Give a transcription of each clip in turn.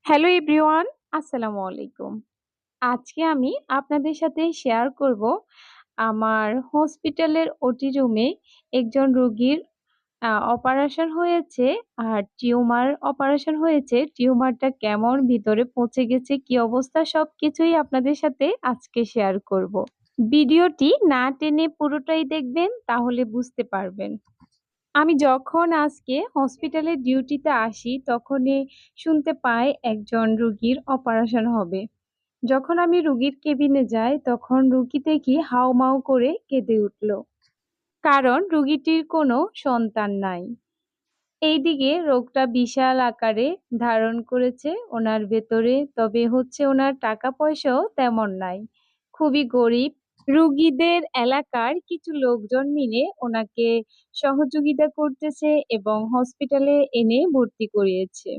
Hello everyone, আসসালামু আলাইকুম। আজকে আমি আপনাদের সাথে শেয়ার করব আমার হসপিটালের ওটি রুমে একজন রোগীর অপারেশন হয়েছে আর টিউমার অপারেশন হয়েছে। টিউমারটা কেমন ভিতরে পৌঁছে গেছে, কি অবস্থা সবকিছুই আপনাদের সাথে আজকে শেয়ার করব। ভিডিওটি না টেনে পুরোটাই দেখবেন তাহলে বুঝতে পারবেন। আমি যখন আজকে হসপিটালে ডিউটিতে আসি তখনই শুনতে পাই একজন রুগীর অপারেশন হবে। যখন আমি রুগীর কেবিনে যাই তখন রুগী দেখি হাউমাউ করে কেঁদে উঠল, কারণ রুগীটির কোনো সন্তান নাই। এইদিকে রোগটা বিশাল আকারে ধারণ করেছে ওনার ভেতরে, তবে হচ্ছে ওনার টাকা পয়সাও তেমন নাই, খুবই গরিব। রুগীদের এলাকার কিছু লোকজন মিলে ওনাকে সহযোগিতা করতেছে এবং হসপিটালে এনে ভর্তি করিয়েছে।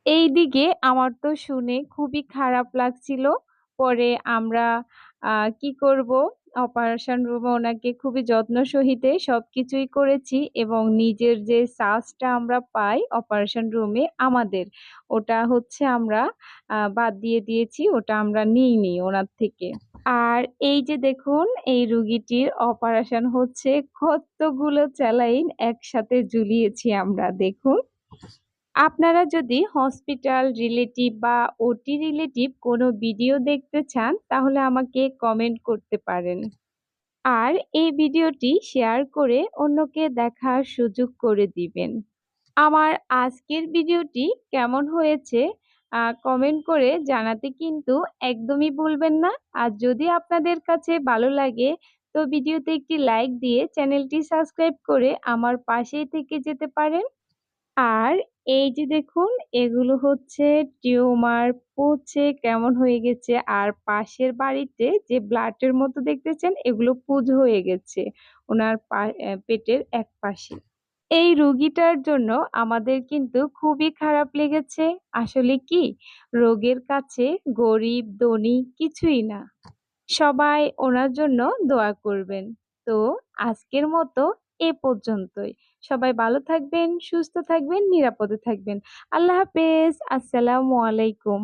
এইদিকে আমার তো শুনে খুবই খারাপ লাগছিল। পরে আমরা কি করব, অপারেশন রুমে ওনাকে খুবই যত্ন সহিতে সবকিছুই করেছি এবং নিজের যে সার্জটা আমরা পাই অপারেশন রুমে আমাদের, ওটা হচ্ছে আমরা বাদ দিয়ে দিয়েছি, ওটা আমরা নিইনি ওনার থেকে। আর এই যে দেখুন, এই রুগীটির অপারেশন হচ্ছে, কতগুলো স্যালাইন একসাথে ঝুলিয়েছি আমরা, দেখুন। আপনারা যদি হসপিটাল রিলেটিভ বা ওটি রিলেটিভ কোনো ভিডিও দেখতে চান তাহলে আমাকে কমেন্ট করতে পারেন। আর এই ভিডিওটি শেয়ার করে অন্যকে দেখার সুযোগ করে দিবেন। আমার আজকের ভিডিওটি কেমন হয়েছে কমেন্ট করে জানাতে কিন্তু একদমই ভুলবেন না। আর যদি আপনাদের কাছে ভালো লাগে তো ভিডিওতে একটি লাইক দিয়ে চ্যানেলটি সাবস্ক্রাইব করে আমার পাশেই থেকে যেতে পারেন। আর এই যে দেখুন, এগুলো হচ্ছে টিউমার পচে কেমন হয়ে গেছে, আর পাশের বাড়িতে যে ব্লাডের মতো দেখতেছেন এগুলো পুজ হয়ে গেছে ওনার পেটের এক পাশে। এই রোগীটার জন্য আমাদের কিন্তু খুবই খারাপ লেগেছে। আসলে কি, রোগের কাছে গরিব ধনী কিছুই না। সবাই ওনার জন্য দোয়া করবেন। তো আজকের মতো এ পর্যন্তই। সবাই ভালো থাকবেন, সুস্থ থাকবেন, নিরাপদে থাকবেন। আল্লাহ হাফেজ। আসসালামু আলাইকুম।